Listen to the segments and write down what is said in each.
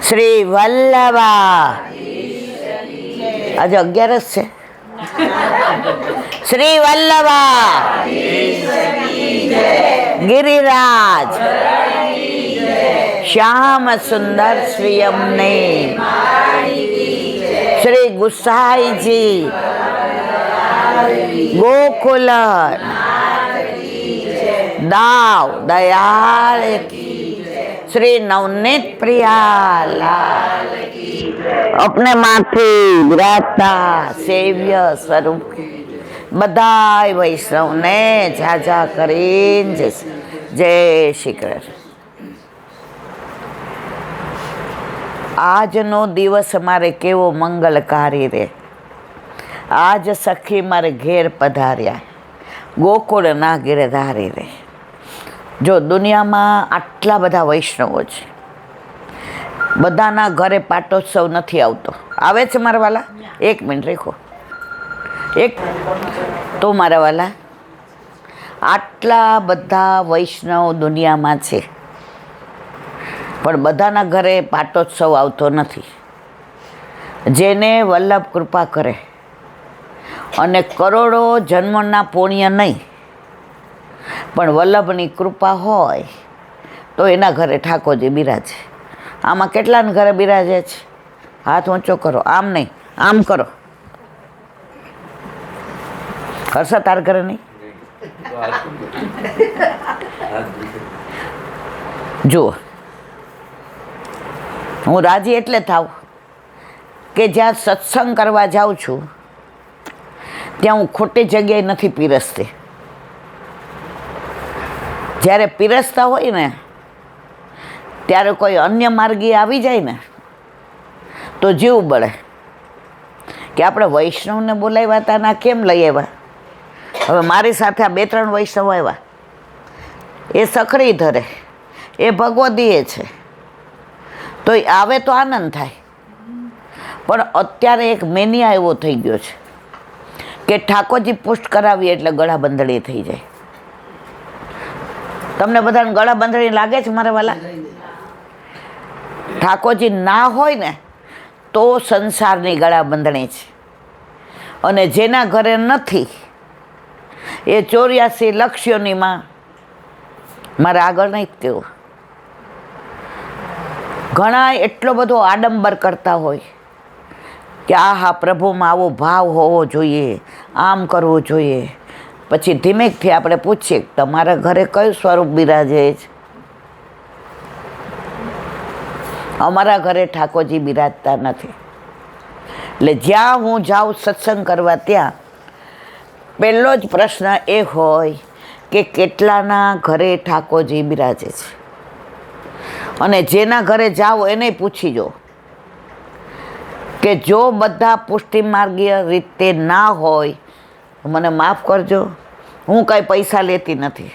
શ્રી વલ્લભા. આજે 11 છે. શ્રી વલ્લભા ગિરિરાજ શ્યામ સુંદર શ્રી અમને શ્રી ગુસાઈજી ગોકુલ દાવ દયાળ શ્રી નવનીત પ્રિયાલાલ अपने माथी विराजता सेव्य स्वरूप बधाय वैष्णव ने झाझा કરીને જય શ્રી કૃષ્ણ. આજનો દિવસ મારે કેવો મંગલકારી રે. આજ સખી મારે ઘેર પધાર્યા ગોકુળના ગિરધારી રે. જો દુનિયામાં આટલા બધા વૈષ્ણવો છે, બધાના ઘરે પાટોત્સવ નથી આવતો. આવે છે મારા વાલા? એક મિનિટ રાખો. તો મારા વાલા, આટલા બધા વૈષ્ણવ દુનિયામાં છે, પણ બધાના ઘરે પાટોત્સવ આવતો નથી. જેને વલ્લભ કૃપા કરે અને કરોડો જન્મના પુણ્ય નહીં, પણ વલ્લભની કૃપા હોય તો એના ઘરે ઠાકોરજી બિરાજે. આમાં કેટલાના ઘરે બિરાજે છે? હાથ ઊંચો કરો. આમ નહીં, આમ કરો. હર્ષા, તાર ઘરે નહીં? જુઓ, હું રાજી એટલે થાવ કે જ્યાં સત્સંગ કરવા જાઉં છું ત્યાં હું ખોટી જગ્યાએ નથી પીરસતી. જ્યારે પીરસતા હોય ને ત્યારે કોઈ અન્ય માર્ગી આવી જાય ને તો જીવ બળે કે આપણે વૈષ્ણવને બોલાવ્યા હતા ના કેમ લઈ આવ્યા. હવે મારી સાથે આ 2-3 વૈષ્ણવ આવ્યા, એ સખડી ધરે, એ ભગવદીએ છે, તો એ આવે તો આનંદ થાય. પણ અત્યારે એક મેનિયા એવો થઈ ગયો છે કે ઠાકોરજી પુષ્ટ કરાવીએ એટલે ગળા બંધણી થઈ જાય. તમને બધાને ગળા બંધણી લાગે છે મારા વાલા? ઠાકોરજી ના હોય ને તો સંસારની ગળા બંધણી છે, અને જેના ઘરે નથી એ 84 લક્ષ્યોનીમાં મારે આગળ નહીં કહેવું. ઘણા એટલો બધો આડંબર કરતા હોય કે આહા પ્રભુમાં આવો ભાવ હોવો જોઈએ, આમ કરવું જોઈએ. પછી ધીમેકથી આપણે પૂછીએ તમારા ઘરે કયું સ્વરૂપ બિરાજે છે? અમારા ઘરે ઠાકોરજી બિરાજતા નથી. એટલે જ્યાં હું જાઉં સત્સંગ કરવા ત્યાં પહેલો જ પ્રશ્ન એ હોય કે કેટલાના ઘરે ઠાકોરજી બિરાજે છે. અને જેના ઘરે જાઓ એને પૂછી જો કે જો બધા પુષ્ટિ માર્ગીય રીતે ના હોય, મને માફ કરજો, હું કાંઈ પૈસા લેતી નથી,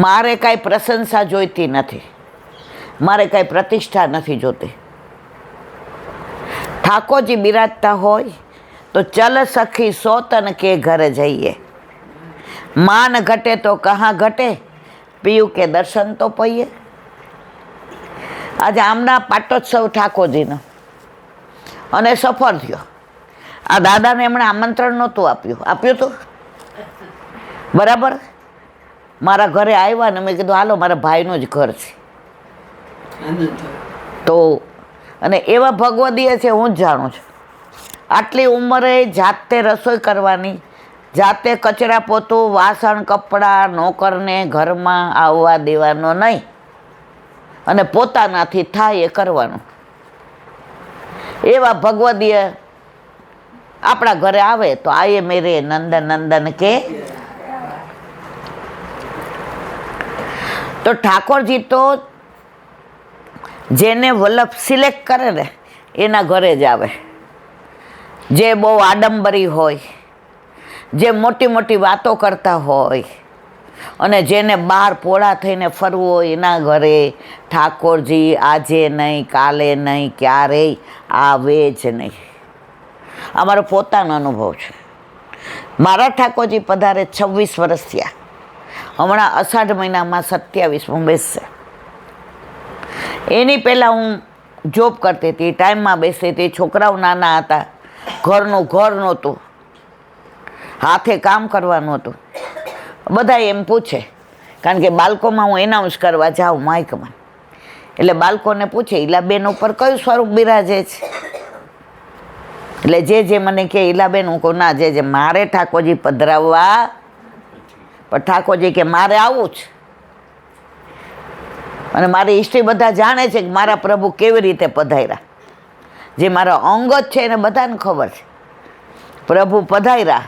મારે કાંઈ પ્રશંસા જોઈતી નથી, મારે કાંઈ પ્રતિષ્ઠા નથી જોતી. ઠાકોરજી બિરાજતા હોય તો ચલ સખી સોતન કે ઘરે જઈએ, માન ઘટે તો કहाँ ઘટે, પીયું કે દર્શન તો પઈએ. આજે આમના પાટોત્સવ ઠાકોરજીનો અને સફળ થયો. આ દાદાને એમણે આમંત્રણ નહોતું આપ્યું હતું બરાબર. મારા ઘરે આવ્યા ને મેં કીધું હાલો મારા ભાઈનું જ ઘર છે. તો અને એવા ભગવદીય છે, હું જ જાણું છું. આટલી ઉંમરે જાતે રસોઈ કરવાની, જાતે કચરા પોતું, વાસણ કપડાં નોકરને ઘરમાં આવવા દેવાનો નહીં, અને પોતાનાથી થાય એ કરવાનું. એવા ભગવદીય આપણા ઘરે આવે તો આયે મેરે નંદન નંદન કે. તો ઠાકોરજી તો જેને વલ્લભ સિલેક્ટ કરે ને એના ઘરે જ આવે. જે બહુ આડંબરી હોય, જે મોટી મોટી વાતો કરતા હોય, અને જેને બહાર પોળા થઈને ફરવું હોય એના ઘરે ઠાકોરજી આજે નહીં, કાલે નહીં, ક્યારેય આવે જ નહીં. અમારો પોતાનો અનુભવ છે. મારા ઠાકોરજી પધારે 26 વર્ષ થયા. હમણાં અષાઢ મહિનામાં 27 બેસશે. એની પહેલાં હું જોબ કરતી હતી, ટાઈમમાં બેસતી હતી, છોકરાઓ નાના હતા, ઘરનું ઘર નહોતું, હાથે કામ કરવાનું હતું. બધા એમ પૂછે, કારણ કે બાળકોમાં હું એનાઉન્સ કરવા જાઉં માઇકમાં, એટલે બાળકોને પૂછે ઈલાબેન ઉપર કયું સ્વરૂપ બિરાજે છે. એટલે જે મને કહે ઈલાબેન, હું કહું ના, જે મારે ઠાકોરજી પધરાવવા, પણ ઠાકોરજી કે મારે આવું જ. અને મારી હિસ્ટ્રી બધા જાણે છે કે મારા પ્રભુ કેવી રીતે પધાર્યા. જે મારા અંગત છે એને બધાને ખબર છે. પ્રભુ પધાર્યા,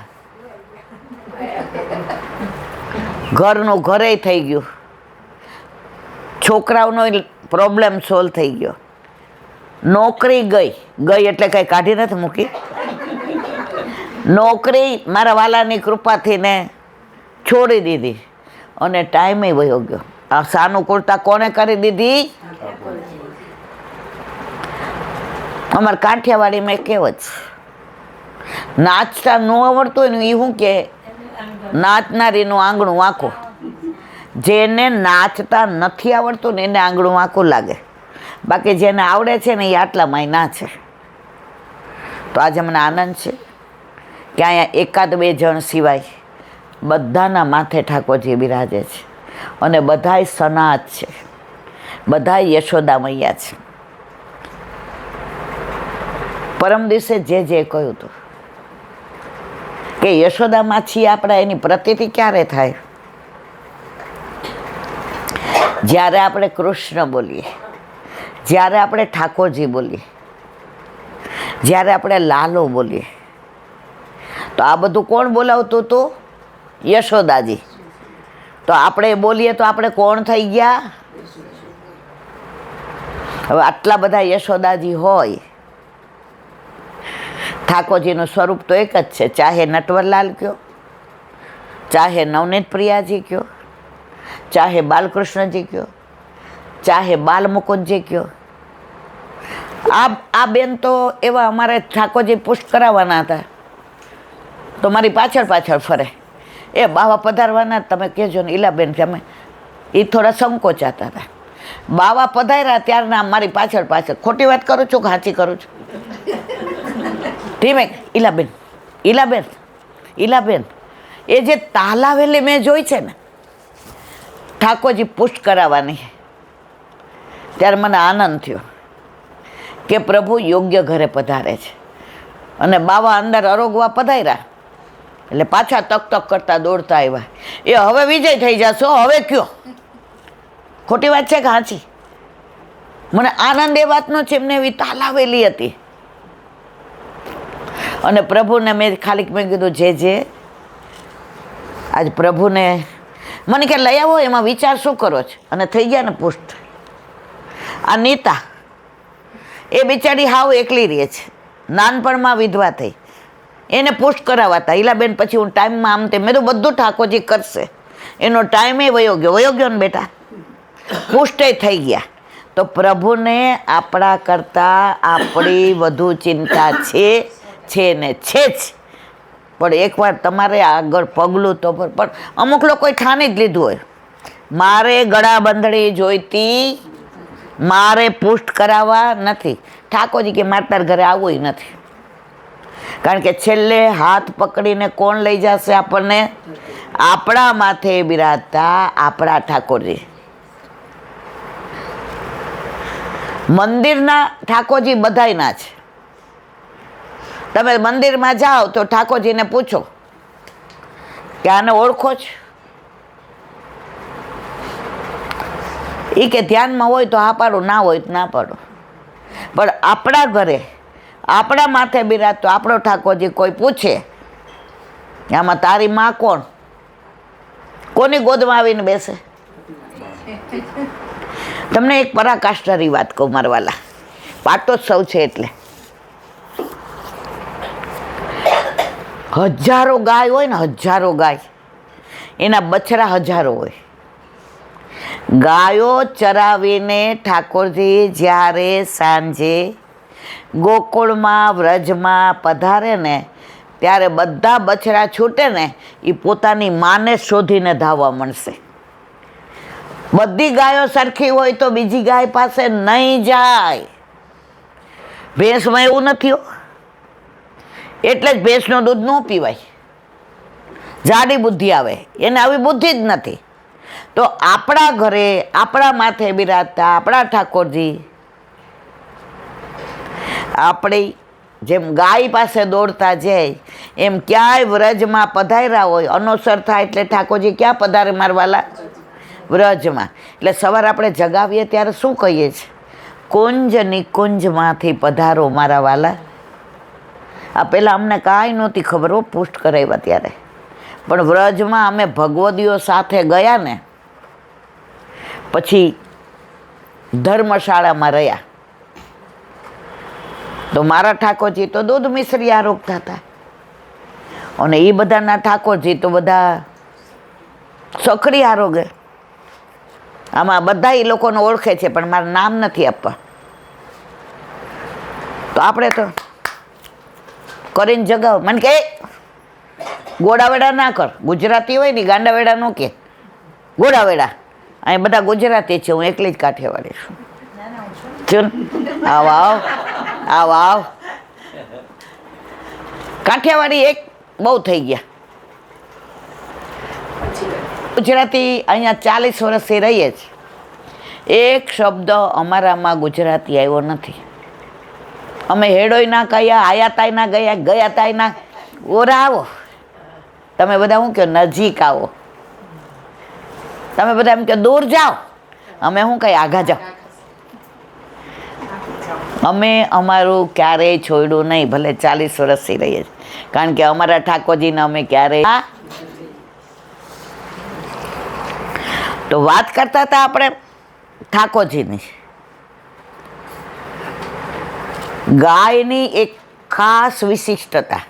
ઘરનું ઘરે થઈ ગયું, છોકરાઓનો પ્રોબ્લેમ સોલ્વ થઈ ગયો, નોકરી ગઈ એટલે કંઈ કાઢી નથી મૂકી, નોકરી મારા વાલાની કૃપાથી ને છોડી દીધી, અને ટાઈમે વયો ગયો. આ સાનુકૂળતા કોને કરી દીધી? અમારે કાઠિયાવાડીમાં એક કહેવત છે, નાચતા ન આવડતું હોય ને એ શું કે, નાચનારીનું આંગણું વાંકું. જેને નાચતા નથી આવડતું ને એને આંગણું વાંકું લાગે, બાકી જેને આવડે છે ને એ આટલામાંય નાચે. તો આજે મને આનંદ છે કે અહીંયા એકાદ બે જણ સિવાય બધાના માથે ઠાકોરજી બિરાજે છે, અને બધાય સનાત છે, બધાય યશોદા મૈયા છે. પરમ દિવસે જે કહ્યું હતું કે યશોદામાં છીએ આપણા, એની પ્રતીતિ ક્યારે થાય? જ્યારે આપણે કૃષ્ણ બોલીએ, જ્યારે આપણે ઠાકોરજી બોલીએ, જ્યારે આપણે લાલો બોલીએ. તો આ બધું કોણ બોલાવતું હતું? યશોદાજી. તો આપણે બોલીએ તો આપણે કોણ થઈ ગયા? હવે આટલા બધા યશોદાજી હોય, ઠાકોરજીનું સ્વરૂપ તો એક જ છે, ચાહે નટવરલાલ કયો, ચાહે નવનીત પ્રિયાજી કયો, ચાહે બાલકૃષ્ણજી કયો, ચાહે બાલમુકુંદજી કયો. આ બેન તો એવા અમારે ઠાકોરજી પુષ્ટ કરાવવાના હતા, તો મારી પાછળ ફરે, એ બાવા પધારવાના, તમે કહેજો ને ઈલાબેન કે અમે, એ થોડા સંકોચાતા હતા. બાવા પધાર્યા ત્યારના મારી પાછળ, ખોટી વાત કરું છું કે સાચી કરું છું? ધીમે, ઈલાબેન એ જે તાલાવેલી મેં જોઈ છે ને ઠાકોરજી પુષ્ટ કરાવવાની, ત્યારે મને આનંદ થયો કે પ્રભુ યોગ્ય ઘરે પધારે છે. અને બાવા અંદર અરોગવા પધાર્યા એટલે પાછા તક કરતા દોડતા આવ્યા. એ હવે વિજય થઈ જશો, હવે કયો? ખોટી વાત છે કે સાચી? મને આનંદ એ વાતનો છે, એમને એવી તાલાવેલી હતી. અને પ્રભુને મેં કીધું જે આજ પ્રભુને મને કે લઈ આવો, એમાં વિચાર શું કરો છો? અને થઈ ગયા ને પુષ્ટ. આ નીતા એ બિચારી હાવ એકલી રહે છે, નાનપણમાં વિધવા થઈ, એને પુષ્ટ કરાવાતા. ઈલાબેન પછી હું ટાઈમમાં આમ તેમ, મેં તો બધું ઠાકોરજી કરશે, એનો ટાઈમે વયો ગયો ને બેટા, પુષ્ટે થઈ ગયા. તો પ્રભુને આપણા કરતાં આપણી વધુ ચિંતા છે ને છે જ. પણ એકવાર તમારે આગળ પગલું તો પણ અમુક લોકોએ ઠાની જ લીધું હોય, મારે ગળા બંધણી જોઈતી, મારે પુષ્ટ કરાવવા નથી. ઠાકોરજી કે મારે તાર ઘરે આવવું નથી, કારણ કે છેલ્લે હાથ પકડીને કોણ લઈ જશે આપણને? આપણા માથે બિરાજતા આપણા ઠાકોરજી. મંદિરના ઠાકોરજી બધાયના છે. તમે મંદિરમાં જાઓ તો ઠાકોરજીને પૂછો કે આને ઓળખો છો? એ કે ધ્યાનમાં હોય તો હા પાડો, ના હોય તો ના પાડો. પણ આપણા ઘરે આપણા માથે બિરાજતો આપણો ઠાકોરજી કોઈ પૂછે આમાં તારી માં કોણ? કોની ગોદમાં આવીને બેસે? તમને એક પરાકાષ્ઠાની વાત કહું મારવાલા, પાટોત્સવ છે એટલે હજારો ગાય હોય ને, હજારો ગાય, એના બછડા હજારો હોય. ગાયો ચરાવીને ઠાકોરજી જ્યારે સાંજે ગોકુળમાં વ્રજમાં પધારે ને, ત્યારે બધા બછડા છૂટે ને એ પોતાની માને શોધીને ધાવવા મળશે. બધી ગાયો સરખી હોય તો બીજી ગાય પાસે નહીં જાય. ભેંસમાં એવું નથી હો. એટલે જ ભેંસનું દૂધ ન પીવાય, જાડી બુદ્ધિ આવે. એને આવી બુદ્ધિ જ નથી. તો આપણા ઘરે આપણા માથે બિરાજતા આપણા ઠાકોરજી આપણી જેમ ગાય પાસે દોડતા જાય એમ ક્યાંય વ્રજમાં પધાર્યા હોય, અનોસર થાય એટલે ઠાકોરજી ક્યાં પધારે મારવાલા? વ્રજમાં. એટલે સવારે આપણે જગાવીએ ત્યારે શું કહીએ છીએ? કુંજ નિકુંજમાંથી પધારો મારા વાલા. આ પહેલાં અમને કાંઈ નહોતી ખબર હો, પુષ્ટ કરાવ્યા ત્યારે. પણ વ્રજમાં અમે ભગવદીઓ સાથે ગયા ને પછી ધર્મશાળામાં રહ્યા તો મારા ઠાકોરજી તો દૂધ મિશ્રી આરોગતા હતા અને એ બધાના ઠાકોરજી તો બધા સખડી આરોગે. આમાં બધા એ લોકોને ઓળખે છે પણ મારું નામ નથી આપવા. તો આપણે તો કરીને જગાવ. મને કે ગોડાવેડા ના કર. ગુજરાતી હોય ને ગાંડાવેડા ન કે, ગોડાવેડા. અહીં બધા ગુજરાતી છે, હું એકલી જ કાઠિયાવાડી છું. આવ આવ આવ આવ. કાઠિયાવાડી એક બહુ થઈ ગયા. ગુજરાતી અહીંયા 40 વર્ષથી રહીએ જ. એક શબ્દ અમારામાં ગુજરાતી આવ્યો નથી. અમે હેડોય ના કહ્યા, આયા તાય ના ગયા, ગયા તાય ના. ઓરા આવો તમે બધા. શું કહો? નજીક આવો. તમે બધા એમ કે દૂર જાઓ. અમે શું કહીએ? આઘા જાઓ. અમે અમારું ક્યારેય છોડ્યું નહીં, ભલે 40 વર્ષથી રહીએ છીએ. કારણ કે અમારા ઠાકોરજીને અમે ક્યારેય. તો વાત કરતા હતા આપણે ઠાકોરજીની. ગાયની એક ખાસ વિશિષ્ટતા.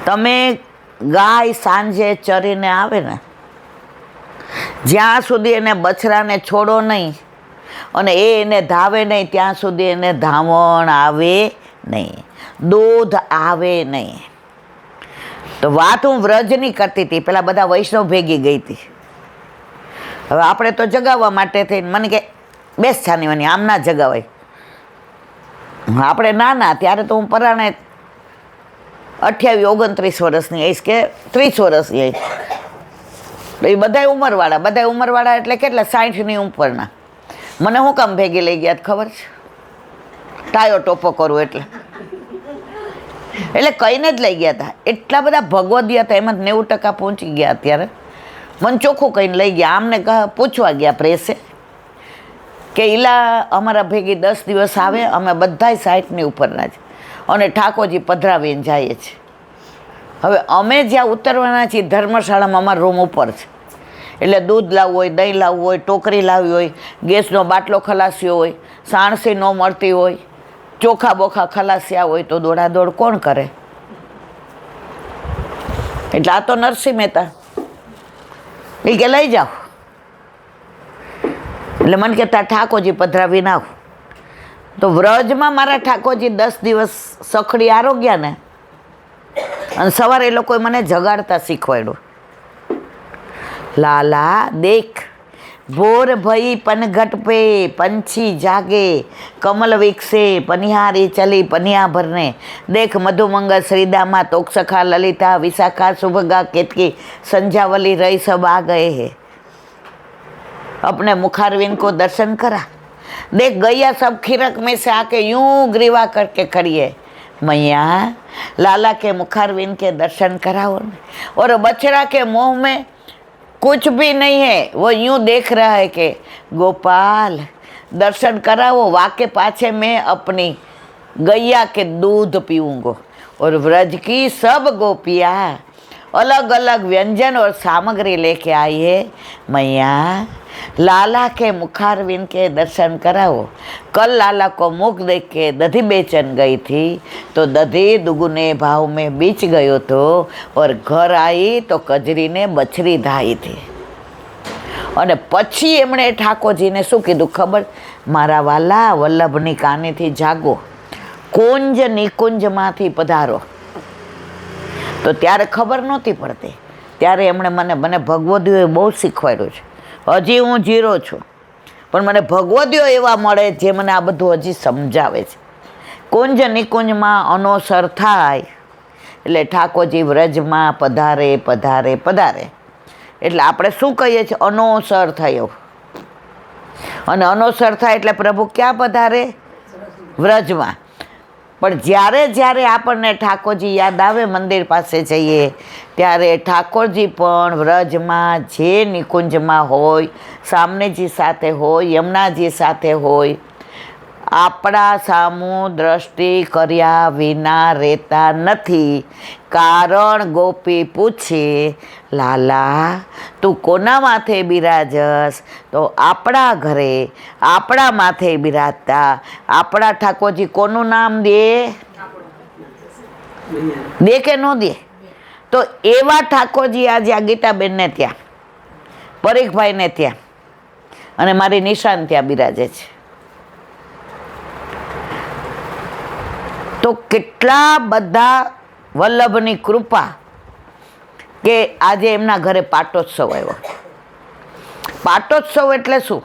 તમે ગાય સાંજે ચરીને આવે ને, જ્યાં સુધી એને બછડાને છોડો નહીં અને એ એને ધાવે નહીં ત્યાં સુધી એને ધાવણ આવે નહીં, દૂધ આવે નહીં. તો વાત હું વ્રજની કરતી હતી. પેલા બધા વૈષ્ણવ ભેગી ગઈ હતી. હવે આપણે તો જગાવવા માટે થઈને મને કે બેસ છાનીવાની, આમ ના જગાવાય. આપણે નાના ત્યારે તો હું પરાણે 28-29 વર્ષની આવીશ કે 30 વર્ષની આવીશ. એ બધા ઉંમરવાળા એટલે કેટલા? 60ની ઉપરના. મને શું કામ ભેગી લઈ ગયા ખબર છે? ટાયો ટોપો કરું એટલે કહીને જ લઈ ગયા હતા. એટલા બધા ભગવદીય હતા, એમાં 90% પહોંચી ગયા. અત્યારે મને ચોખ્ખું કહીને લઈ ગયા. આમને પૂછવા ગયા પ્રેસે કે ઈલા અમારા ભેગી 10 દિવસ આવે, અમે બધાય 60ની ઉપરના જ અને ઠાકોરજી પધરાવીને જઈએ છીએ. હવે અમે જ્યાં ઉતરવાના છીએ ધર્મશાળામાં અમારો રૂમ ઉપર છે. એટલે દૂધ લાવવું હોય, દહીં લાવવું હોય, ટોકરી લાવવી હોય, ગેસનો બાટલો ખલાસ્યો હોય, સાણસી ન મળતી હોય, ચોખા બોખા ખલાસ્યા હોય તો દોડાદોડ કોણ કરે? એટલે આ તો નરસિંહ મહેતા એ કે લઈ જાઓ. એટલે મને કહેતા ઠાકોરજી પધરાવીને આવ. તો વ્રજમાં મારા ઠાકોરજી 10 દિવસ સખડી આરોગ્યા ને અને સવારે એ લોકોએ મને જગાડતા શીખવાડ્યું. લાલા દેખ, ભોર ભઈ પનઘટ પે પંછી જાગે, કમલ વિકસે પનિહારી ચલી પનિયા ભરને, દેખ મધुमंगल श्रीदामा तोक्सखा ललिता विशाखा सुभगा केतकी संध्यावली रही सब आ गए हैं, अपने मुखारविंद को दर्शन करा. देख गैया सब खिरक में से आके यूं ग्रीवा करके खड़ी है. मैया लाला के मुखारविंद के दर्शन कराओ. और बछड़ा के मुंह में कुछ भी नहीं है, वो यूं देख रहा है कि गोपाल दर्शन कराओ, वाके पाछे मैं अपनी गैया के दूध पीऊँगो. और व्रज की सब गोपियाँ अलग अलग व्यंजन और सामग्री लेके आई है. मैया लाला के मुखारविंद के दर्शन कराओ. कल लाला को मुख देख के दधी बेचन गई थी तो दधी दुगुने भाव में बीच गयो तो और घर आई तो कजरी ने बछरी धाई थी. અને પછી એમણે ઠાકોરજીને શું કીધું ખબર? મારા વાલા વલ્લભની કાનેથી જાગો, કુંજ નિકુંજમાંથી પધારો. તો ત્યારે ખબર નહોતી પડતી. ત્યારે એમણે મને ભગવદીઓએ બહુ શીખવાડ્યું છે. હજી હું 0 છું, પણ મને ભગવદીઓ એવા મળે જે મને આ બધું હજી સમજાવે છે. કુંજ નિકુંજમાં અનોસર થાય એટલે ઠાકોરજી વ્રજમાં પધારે પધારે પધારે એટલે આપણે શું કહીએ છીએ? અનોસર થયો. અને અનોસર થાય એટલે પ્રભુ ક્યાં પધારે? વ્રજમાં. પણ જ્યારે આપણને ઠાકોરજી યાદ આવે, મંદિર પાસે જઈએ ત્યારે ઠાકોરજી પણ વ્રજમાં જે નિકુંજમાં હોય, સામનેજી સાથે હોય, યમુનાજી સાથે હોય, આપણા સામું દ્રષ્ટિ કર્યા વિના રહેતા નથી. કારણ ગોપી પૂછે, લાલા તું કોના માથે બિરાજસ? તો આપણા ઘરે આપણા માથે બિરાજતા આપણા ઠાકોરજી કોનું નામ દે? દે કે ન દે? તો એવા ઠાકોરજી આજે આ ગીતાબેનને ત્યાં, પરીખભાઈને ત્યાં અને મારી નિશાન ત્યાં બિરાજે છે. તો કેટલા બધા વલ્લભની કૃપા કે આજે એમના ઘરે પાટોત્સવ આવ્યો. પાટોત્સવ એટલે શું?